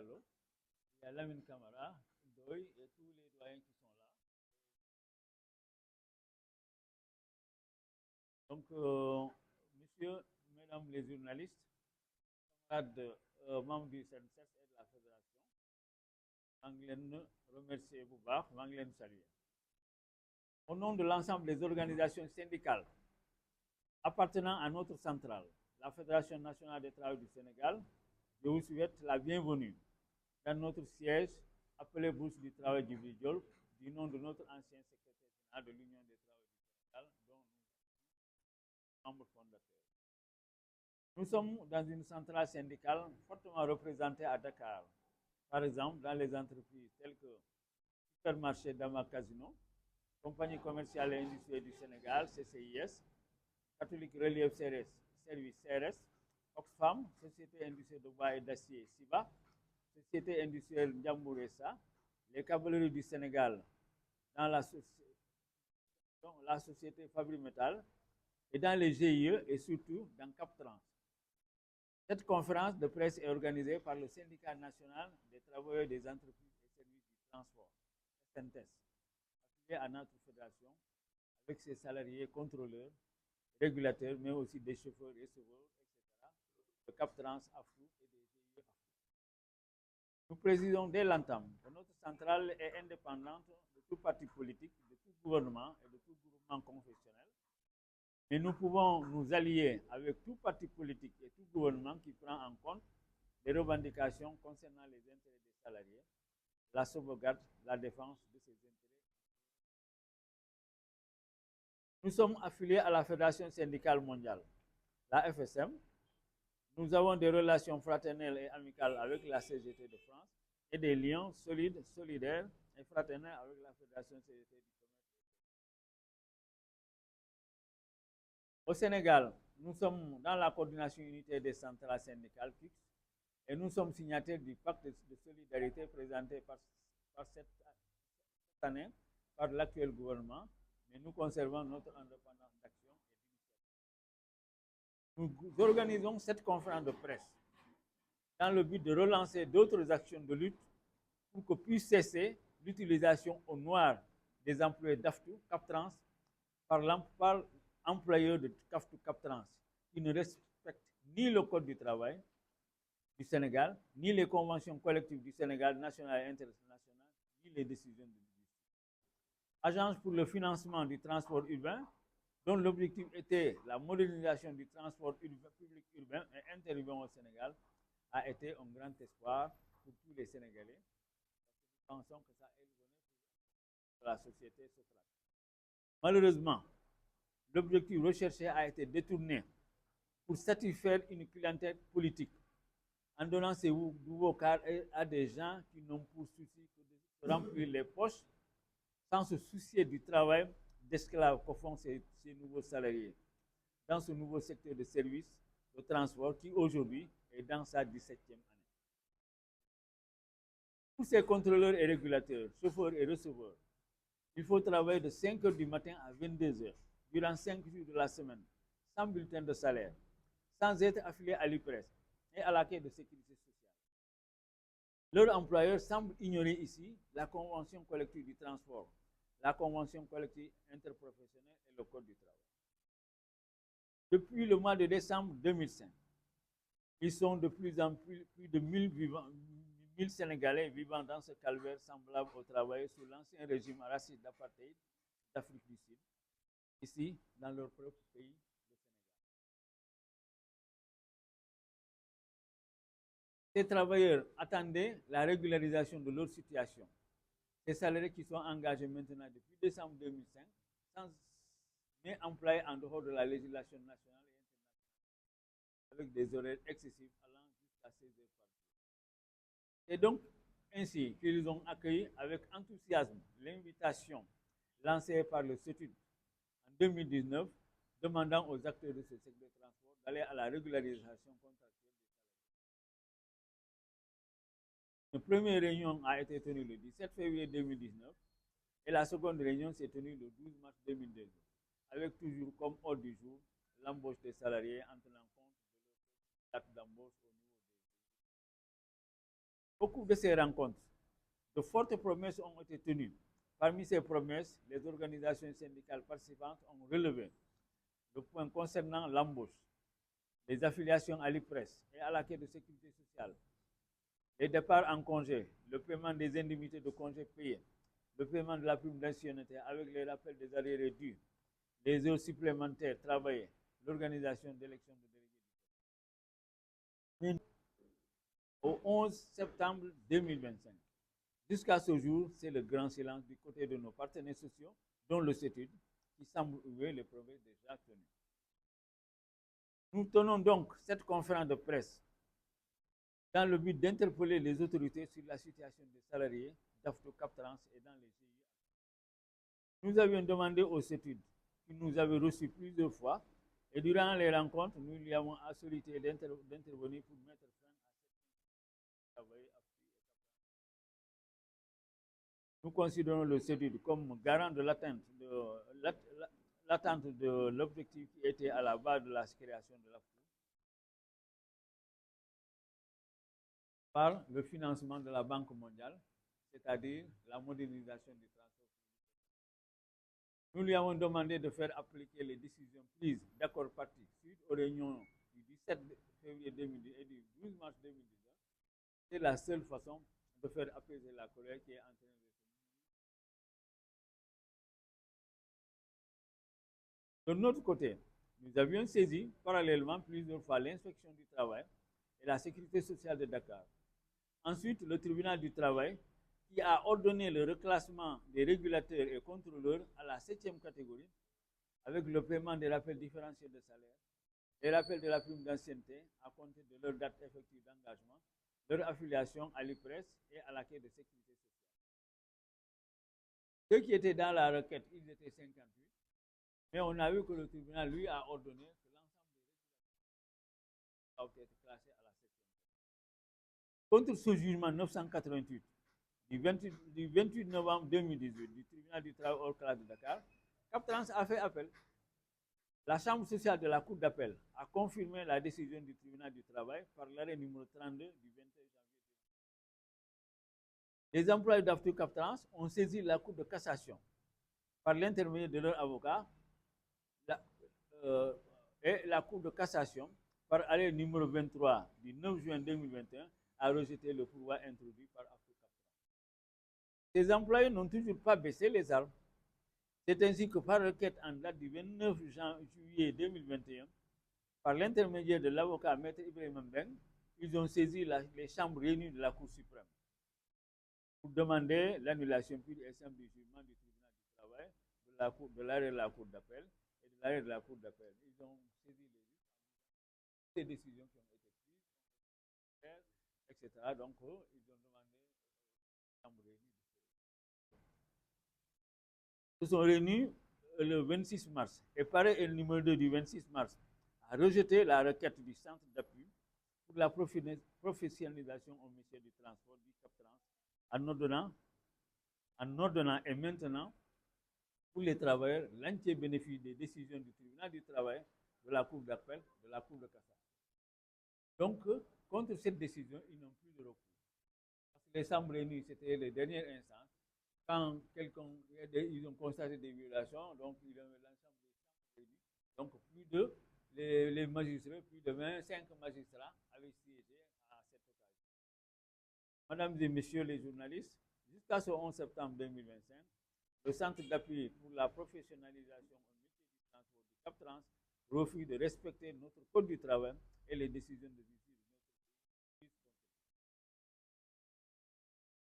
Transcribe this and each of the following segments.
Diallo, il y a Lamine Camara, Ndoye et tous les doyens qui sont là. Donc, monsieur, mesdames les journalistes, camarades, membres du CNCS et de la Fédération, maa ngi leen remercier bu baax, maa ngi leen saluer. Au nom de l'ensemble des organisations syndicales appartenant à notre centrale, la Fédération nationale des travailleurs du Sénégal, je vous souhaite la bienvenue dans notre siège appelé Bourse du travail du Diol, du nom de notre ancien secrétaire général de l'Union des travailleurs du Sénégal, dont nous sommes membres fondateurs. Nous sommes dans une centrale syndicale fortement représentée à Dakar, par exemple dans les entreprises telles que Supermarché Dama Casino, Compagnie commerciale et industrielle du Sénégal, CCIS, Catholique Relief CRS, Service CRS, Oxfam, Société industrielle de bois et d'acier SIBA, Société industrielle Ndiambouressa, les Cavalleries du Sénégal dans la société Fabrimetal et dans les GIE et surtout dans Captrans. Cette conférence de presse est organisée par le Syndicat national des travailleurs des entreprises et services du transport, SNTES, affilié à notre fédération, avec ses salariés, contrôleurs, régulateurs, mais aussi des chauffeurs, receveurs, etc., de Captrans, Afrou et des GIE Afrou. Nous précisons dès l'entame que notre centrale est indépendante de tout parti politique, de tout gouvernement et de tout groupement confessionnel. Mais nous pouvons nous allier avec tout parti politique et tout gouvernement qui prend en compte les revendications concernant les intérêts des salariés, la sauvegarde, la défense de ces intérêts. Nous sommes affiliés à la Fédération syndicale mondiale, la FSM. Nous avons des relations fraternelles et amicales avec la CGT de France et des liens solides, solidaires et fraternels avec la Fédération CGT du commerce. Au Sénégal, nous sommes dans la coordination unitaire des centrales syndicales fixes et nous sommes signataires du pacte de solidarité présenté par cette année par l'actuel gouvernement, mais nous conservons notre indépendance d'action et d'initiative. Nous organisons cette conférence de presse dans le but de relancer d'autres actions de lutte pour que puisse cesser l'utilisation au noir des employés d'AFTU, Captrans, par employeurs de CAFTU Captrans qui ne respectent ni le Code du travail du Sénégal, ni les conventions collectives du Sénégal, nationales et internationales, ni les décisions de justice. Agence pour le financement du transport urbain, dont l'objectif était la modernisation du transport public urbain et interurbain au Sénégal, a été un grand espoir pour tous les Sénégalais. Nous pensons que ça évolue pour la société sociale. Malheureusement, l'objectif recherché a été détourné pour satisfaire une clientèle politique en donnant ces nouveaux cadres à des gens qui n'ont pour souci que de remplir les poches sans se soucier du travail d'esclaves que font ces nouveaux salariés dans ce nouveau secteur de services de transport qui aujourd'hui est dans sa 17e année. Tous ces contrôleurs et régulateurs, chauffeurs et receveurs, il faut travailler de 5 h du matin à 22 h durant 5 jours de la semaine, sans bulletin de salaire, sans être affilié à l'IPRES et à la Caisse de sécurité sociale. Leur employeur semble ignorer ici la convention collective du transport, la convention collective interprofessionnelle et le Code du travail. Depuis le mois de décembre 2005, ils sont de plus en plus de 1000 Sénégalais vivant dans ce calvaire semblable au travail sous l'ancien régime raciste d'apartheid d'Afrique du Sud, ici dans leur propre pays, le Sénégal. Ces travailleurs attendaient la régularisation de leur situation. Ces salariés qui sont engagés maintenant depuis décembre 2005, sans mais employés en dehors de la législation nationale et internationale, avec des horaires excessifs allant jusqu'à 16 h par jour. C'est donc ainsi qu'ils ont accueilli avec enthousiasme l'invitation lancée par le CETUD en 2019, demandant aux acteurs de ce secteur de transport d'aller à la régularisation contractuelle des salariés. Une première réunion a été tenue le 17 février 2019 et la seconde réunion s'est tenue le 12 mars 2022, avec toujours comme ordre du jour l'embauche des salariés en tenant compte de leur date d'embauche au niveau Au cours de ces rencontres, de fortes promesses ont été tenues. Parmi ces promesses, les organisations syndicales participantes ont relevé le point concernant l'embauche, les affiliations à l'IPRES et à la Caisse de sécurité sociale, les départs en congé, le paiement des indemnités de congés payés, le paiement de la prime d'ancienneté avec les rappels des arriérés dus, les heures supplémentaires travaillées, l'organisation d'élections de délégués. Au 11 septembre 2025. Jusqu'à ce jour, c'est le grand silence du côté de nos partenaires sociaux, dont le CETUD, qui semble oublier les promesses déjà tenues. Nous tenons donc cette conférence de presse dans le but d'interpeller les autorités sur la situation des salariés d'Afto Captrans et dans les GIE. Nous avions demandé au CETUD, qui nous avait reçus plusieurs fois, et durant les rencontres, nous lui avons sollicité d'intervenir pour mettre fin à cette travail. Nous considérons le CETUD comme garant de l'atteinte de l'objectif qui était à la base de la création de l'AFTU par le financement de la Banque mondiale, c'est-à-dire la modernisation du transport. Nous lui avons demandé de faire appliquer les décisions prises d'accord partis suite aux réunions du 17 février 2010 et du 12 mars 2019. C'est la seule façon de faire apaiser la colère qui est en train de se. De notre côté, nous avions saisi parallèlement plusieurs fois l'inspection du travail et la sécurité sociale de Dakar. Ensuite, le tribunal du travail qui a ordonné le reclassement des régulateurs et contrôleurs à la 7e catégorie avec le paiement des rappels différenciés de salaire, les rappels de la prime d'ancienneté à compter de leur date effective d'engagement, leur affiliation à l'IPRES et à la Caisse de sécurité sociale. Ceux qui étaient dans la requête, ils étaient 58. Mais on a vu que le tribunal, lui, a ordonné que l'ensemble des régulateurs été classés à la 7e. Contre ce jugement 988 du 28 novembre 2018 du tribunal du travail hors classe de Dakar, Captrans a fait appel. La Chambre sociale de la Cour d'appel a confirmé la décision du tribunal du travail par l'arrêt numéro 32 du 21 janvier 2018. Les employés d'Aftu Captrans ont saisi la Cour de cassation par l'intermédiaire de leur avocat et la Cour de cassation, par arrêt numéro 23 du 9 juin 2021, a rejeté le pourvoi introduit par Afto Captrans. Ces employés n'ont toujours pas baissé les armes. C'est ainsi que par requête en date du 29 juillet 2021, par l'intermédiaire de l'avocat Maître Ibrahim Mbeng, ils ont saisi les chambres réunies de la Cour suprême pour demander l'annulation pure et simple du jugement du tribunal du travail, de l'arrêt de la Cour d'appel et de l'arrêt de la Cour d'appel. Ils ont saisi les décisions qui ont été prises, etc. Donc, ils ont demandé aux chambres réunies. Ils se sont réunis le 26 mars et pareil, le numéro 2 du 26 mars a rejeté la requête du centre d'appui pour la professionnalisation au métier du transport du Captrans en ordonnant et maintenant pour les travailleurs l'entier bénéfice des décisions du tribunal du travail, de la Cour d'appel, de la Cour de cassation. Donc, contre cette décision, ils n'ont plus de recours. Parce que les chambres réunies, c'était les dernières instances. Quand ils ont constaté des violations, donc ils ont l'ensemble des chambres réunies. Donc, plus de les magistrats, plus de 25 magistrats avaient siégé à cette occasion. Mesdames et messieurs les journalistes, jusqu'à ce 11 septembre 2025, le Centre d'appui pour la professionnalisation au métier du transport du Captrans refuse de respecter notre code du travail et les décisions de justice de notre pays.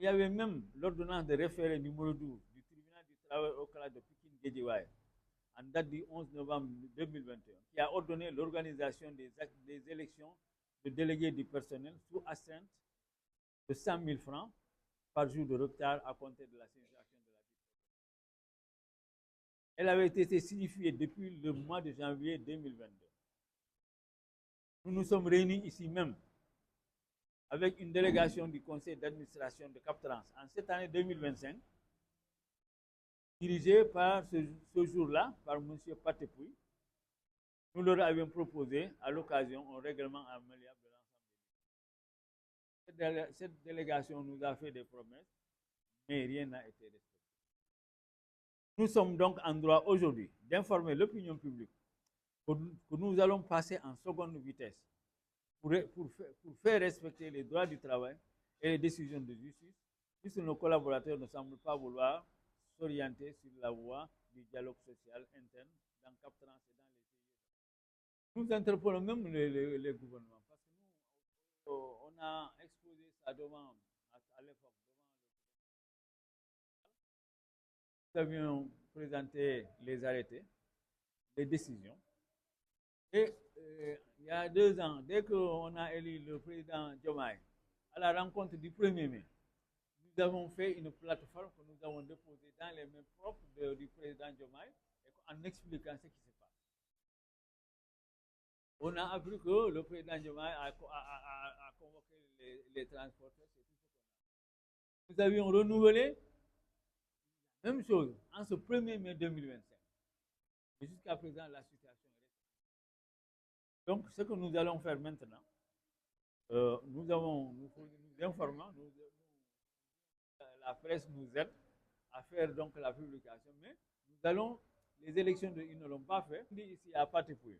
Il y avait même l'ordonnance de référé numéro 12 du tribunal du travail au classe de Pikine-Guédiawaye en date du 11 novembre 2021 qui a ordonné l'organisation des élections de délégués du personnel sous astreinte de 100 000 francs par jour de retard à compter de la signature de la dite. Elle avait été signifiée depuis le mois de janvier 2022. Nous nous sommes réunis ici même avec une délégation du conseil d'administration de Captrans en cette année 2025, dirigée par ce jour-là par M. Patepouy. Nous leur avions proposé à l'occasion un règlement amélioré de l'ensemble Cette délégation nous a fait des promesses, mais rien n'a été respecté. Nous sommes donc en droit aujourd'hui d'informer l'opinion publique que nous allons passer en seconde vitesse pour faire respecter les droits du travail et les décisions de justice, puisque nos collaborateurs ne semblent pas vouloir s'orienter sur la voie du dialogue social interne dans CapTrans et dans les pays. Nous interpellons même les gouvernements, parce que nous, on a exposé sa demande à l'époque. Nous avions présenté les arrêtés, les décisions. Et il y a 2 ans, dès qu'on a élu le président Diomaye, à la rencontre du 1er mai, nous avons fait une plateforme que nous avons déposée dans les mains propres du président Diomaye en expliquant ce qui se passe. On a appris que le président Diomaye a convoqué les transporteurs. Nous avions renouvelé la même chose en ce 1er mai 2025. Mais jusqu'à présent, la situation est restée. Donc, ce que nous allons faire maintenant, nous informons, la presse nous aide à faire donc la publication, mais les élections ils ne l'ont pas fait. On dit ici à Patipouille,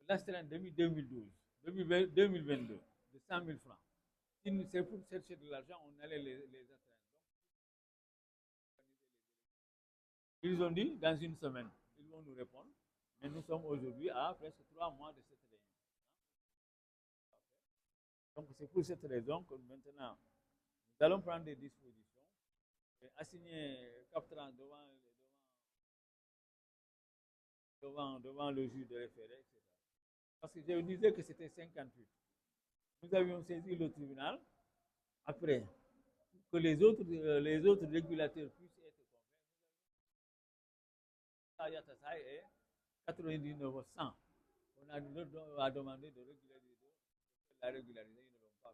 l'astreinte 2012, 2022, de 100 000 francs. Si c'est pour chercher de l'argent, on allait les astreindre. Ils ont dit dans une semaine, ils vont nous répondre, mais nous sommes aujourd'hui à presque 3 mois de cette réunion. Donc c'est pour cette raison que maintenant, nous allons prendre des dispositions et assigner CapTrans devant le juge de référé, etc. Parce que je disais que c'était 58. Nous avions saisi le tribunal après que les autres régulateurs puissent être convaincus. Et 99%. On a demandé de régulariser, la régulariser, ils ne l'ont pas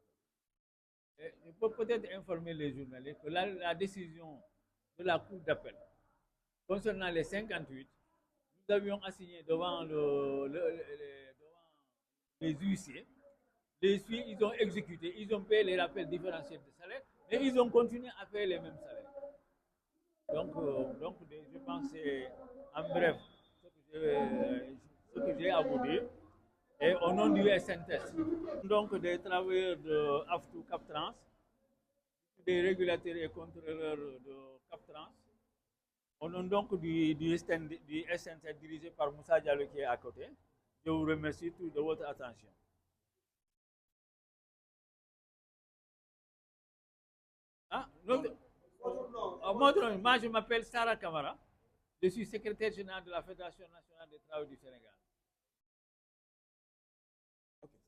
fait. Et je peux peut-être informer les journalistes que la décision de la Cour d'appel concernant les 58, nous avions assigné devant les huissiers. Les huissiers, ils ont exécuté, ils ont payé les rappels différentiels de salaire, mais ils ont continué à payer les mêmes salaires. Donc je pense que c'est en bref ce que j'ai à vous dire. Et au nom du SNTS, donc des travailleurs de AFTU CapTrans, des régulateurs et contrôleurs de CapTrans, au nom donc du SNTS dirigé par Moussa Diallo qui est à côté, je vous remercie tous de votre attention. Ah, moi, je m'appelle Sarah Kamara. Je suis secrétaire général de la Fédération nationale des travailleurs du Sénégal. Okay.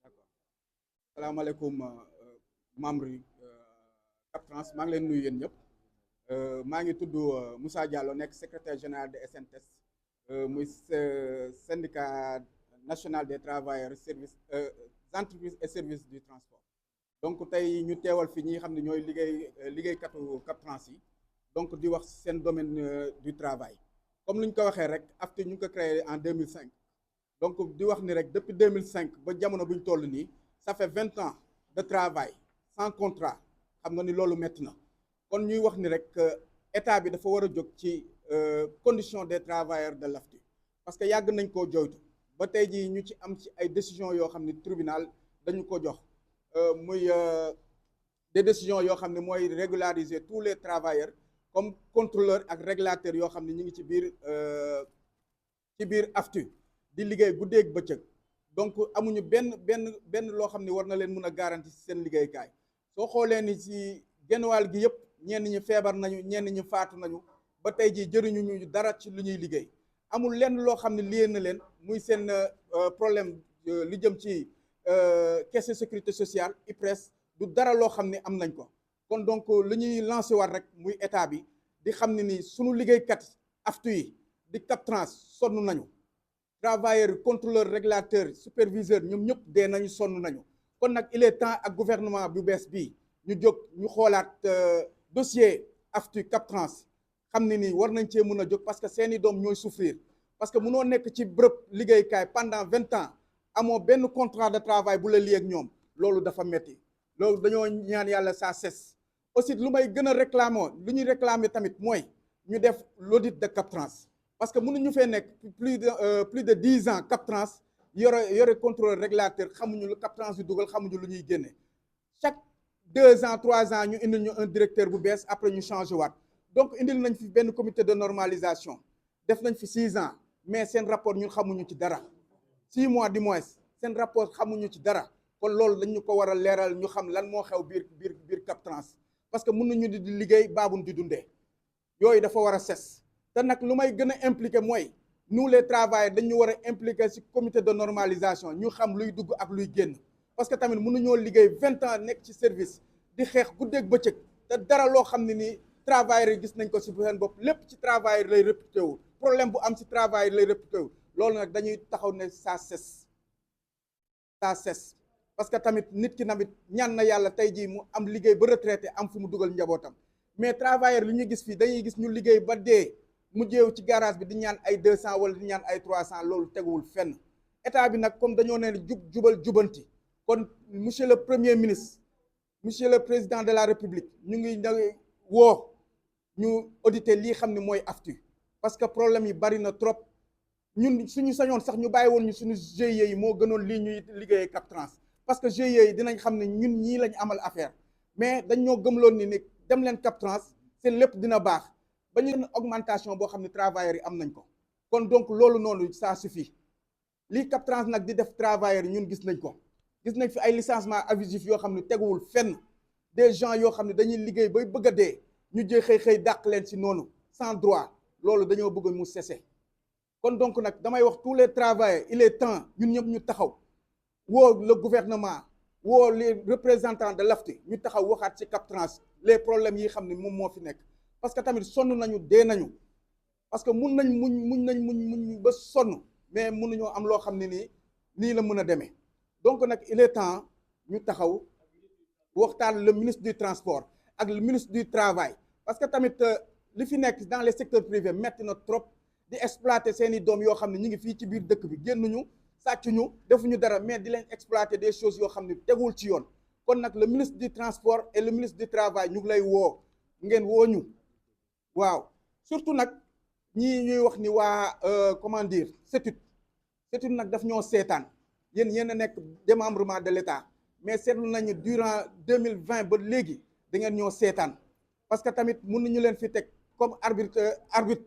D'accord. Salaamaaleykum membre yi CapTrans maa ngi leen nuyu yéen ñëpp maa ngi tudd Moussa Diallo nekk secrétaire général de SNTS muy syndicat national des travailleurs entreprises et services du transport. Donc tey ñu teewal fi ñi xam ne ñooy liggéeykatu CapTrans yi donc di wax seen domaine du travail comme lu ñu ko waxee rek AFTU ñu ngi ko créé en 2005 donc di wax ni rek depuis 2005 ba jamono bu ñu toll nii ça fait 20 ans de travail sans contrat xam nga ni loolu métti na kon ñuy wax ni rek état bi dafa war a jóg ci condition des travailleurs de l'AFTU parce que yàgg nañ koo joytu ba tey jii ñu ci am ci ay décisions yoo xam ne tribunal dañu ko jox muy des décisions yoo xam ne mooy régulariser tous les travailleurs comme contrôleur ak régulateur yoo xam ne ñu ngi ci biir AFTU di liggéey guddeeg bëccëg donc amuñu benn loo xam ne war na leen mën a garanti ci seen liggéeykaay soo xoolee ni ci genn wàll gi yëpp ñenn ñi feebar nañu ñenn ñi faatu nañu ba tey jii jëriñu ñu dara ci lu ñuy liggéey amul lenn loo xam ne lié na leen muy seen problème li jëm ci caisse de sécurité sociale IPRES du dara loo xam ne am nañ ko kon donc li ñuy lancé waat rek muy état bi di xam ne ni sunu liggéeykat AFTU yi di CapTrans sonn nañu travailleurs contrôleurs régulateurs superviseurs ñoom ñëpp dee nañu sonn nañu kon nag il est temps ak gouvernement bu bees bii ñu jóg ñu xoolaat dossier AFTU CapTrans xam ne ni war nañ cee mën a jóg parce que seeni doom ñooy souffrir parce que mënoo nekk ci bërëb liggéeykaay pendant 20 ans amoo benn contrat de travail bu la lié ak ñoom loolu dafa metti loolu dañoo ñaan yàlla ça cesse aussi lu may gën a réclamer lu ñuy réclamer tamit mooy ñu def l'audit de Captrans parce que mënuñu fee nekk plus de 10 ans Captrans yore contrôle régulateur xamuñu lu Captrans yu dugal xamuñu lu ñuy génne chaque 2 ans 3 ans ñu indil ñu un directeur bu bees après ñu changé waat donc indil nañ fi benn comité de normalisation def nañ fi 6 ans mais seen rapport ñun xamuñu ci dara 6 mois du moins seen rapport xamuñu ci dara kon loolu dañ ñu ko war a leeral ñu xam lan moo xew biir Captrans parce que mën nañu di liggéey baabun di dundee yooyu dafa war a ses te nag lu may gën a impliqué mooy nous les travailleurs dañu war a impliqué ci comité de normalisation ñu xam luy dugg ak luy génn parce que tamit mënuñoo liggéey 20 ans nekk ci service di xeex guddeeg bëccëg te dara loo xam ne nii travailleurs yi gis nañ ko ci seen bopp lépp ci travailleurs lay réputé wu problème bu am ci travailleurs lay réputé wu loolu nag dañuy taxaw ne ça cesse parce que tamit nit ki tamit ñaan na yàlla tey jii mu am liggéey ba retraité am fu mu dugal njabootam mais travailleur li ñu gis fii dañuy gis ñu liggéey ba dee mu jéew ci garage bi di ñaan ay 200 wala di ñaan ay 300 loolu teguwul fenn état bi nag comme dañoo ne jubal jubanti kon monsieur le premier ministre monsieur le président de la république ñu ngi woo ñu auditer lii xam ne mooy AFTU parce que problème yi bari na trop ñun suñu sañoon sax ñu bàyyi woon ñu suñu GIE yi moo gënoon lii ñuy liggéeyee Captrans parce que GIE yi dinañ xam ne ñun ñii lañ amal affaire mais dañ ñoo gëmloon ni dem leen Captrans seen lépp dina baax ba ñu augmentation boo xam ne travailleurs yi am nañ ko kon donc loolu noonu ça suffit lii Captrans nag di def travailleurs yi ñun gis nañ ko gis nañ fi ay licenciement abusif yoo xam ne teguwul fenn des gens yoo xam ne dañuy liggéey bay bëgg a dee ñu jël xëy dàq leen ci noonu sans droit loolu dañoo bëgg mu cesser kon donc nag damay wax tous les travailleurs il est temps ñun ñëpp ñu taxaw woo le gouvernement woo les représentants de l'AFTU ñu taxaw waxaat ci Captrans les problèmes yi xam ne moom moo fi nekk parce que tamit sonn nañu dee nañu parce que mun nañ muñ ba sonn mais mënuñoo am loo xam ne nii la mën a demee donc nag il est temps ñu taxaw waxtaan le ministre du transport ak le ministre du travail parce que tamit li fi nekk dans les secteurs privés metti na trop di exploiter seeni doom yoo xam ne ñu ngi fii ci biir dëkk bi génnuñu sàccuñu defuñu dara mais di leen exploiter des choses yoo xam ne tegul ci yoon kon nag le ministre du transport et le ministre du travail ñu ngi lay woo ngeen woo ñu waaw surtout nag ñii ñuy wax ni waa comment dire CETUD nag daf ñoo seetaan yéen a nekk démembrement de l'État mais seetlu nañu durant 2020 ba léegi da ngeen ñoo seetaan parce que tamit mënuñu leen fi teg comme arbitre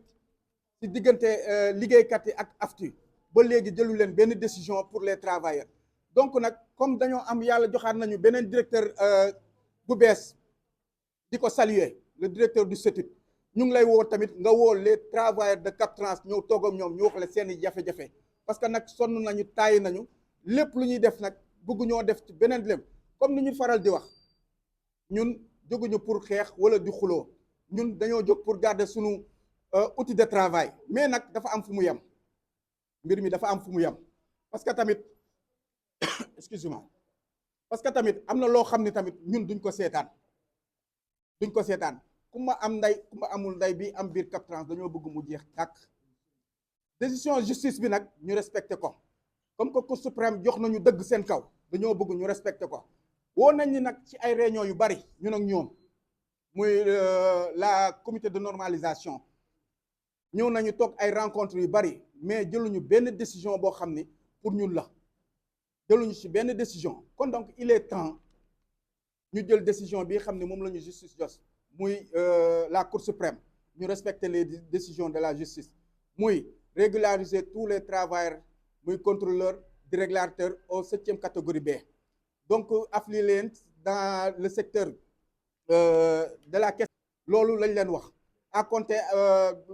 ci diggante liggéeykat yi ak AFTU ba léegi jëlu leen benn décision pour les travailleurs donc nag comme dañoo am yàlla joxaat nañu beneen directeur bu bees di ko saluer le directeur du CETUD ñu ngi lay woo tamit nga woo les travailleurs de Captrans ñëw toog ak ñoom ñu wax la seeni jafe-jafe parce que nag sonn nañu tàyyi nañu lépp lu ñuy def nag bëgg ñoo def ci beneen lem comme ni ñu faral di wax ñun jóguñu pour xeex wala di xuloo ñun dañoo jóg pour garder sunu outil de travail mais nag dafa am fu mu yem mbir mi dafa am fu mu yem parce que tamit excusez-moi parce que tamit am na loo xam ne tamit ñun duñ ko seetaan ku ma am ndey ku ma amul ndey bi am biir Captrans dañoo bëgg mu jeex tàkk décision justice bi nag ñu respecté ko comme que Cour suprême jox nañu dëgg seen kaw dañoo bëgg ñu respecté ko woo nañ ni nag ci ay réunion yu bari ñun ak ñoom muy la comité de normalisation ñëw nañu toog ay rencontre yu bari mais jëluñu benn décision boo xam ni pour ñun la jëluñu ci benn décision kon donc il est temps ñu jël décision bi xam ne moom la ñu justice jos muy la Cour suprême ñu respecter les décisions de la justice muy régulariser tous les travailleurs muy contrôleur di régulateur au 7e catégorie B donc affilier leen dans le secteur de la caisse loolu lañ leen wax à compter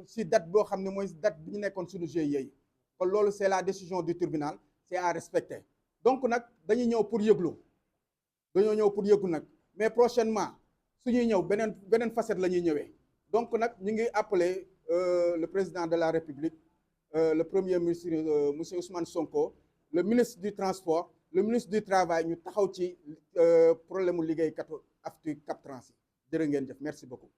si date boo xam ne mooy date bi ñu nekkoon suñu GIE yi kon loolu c'est la décision du tribunal c'est à respecter donc nag dañuy ñëw pour yëglu nag mais prochainement su ñuy ñëw beneen facette la ñuy ñëwee donc nag ñu ngi appeler le président de la République le premier ministre monsieur Ousmane Sonko le ministre du transport le ministre du travail ñu taxaw ci problème mu liggéeykatu AFTU Captrans yi jërë ngeen jëf merci beaucoup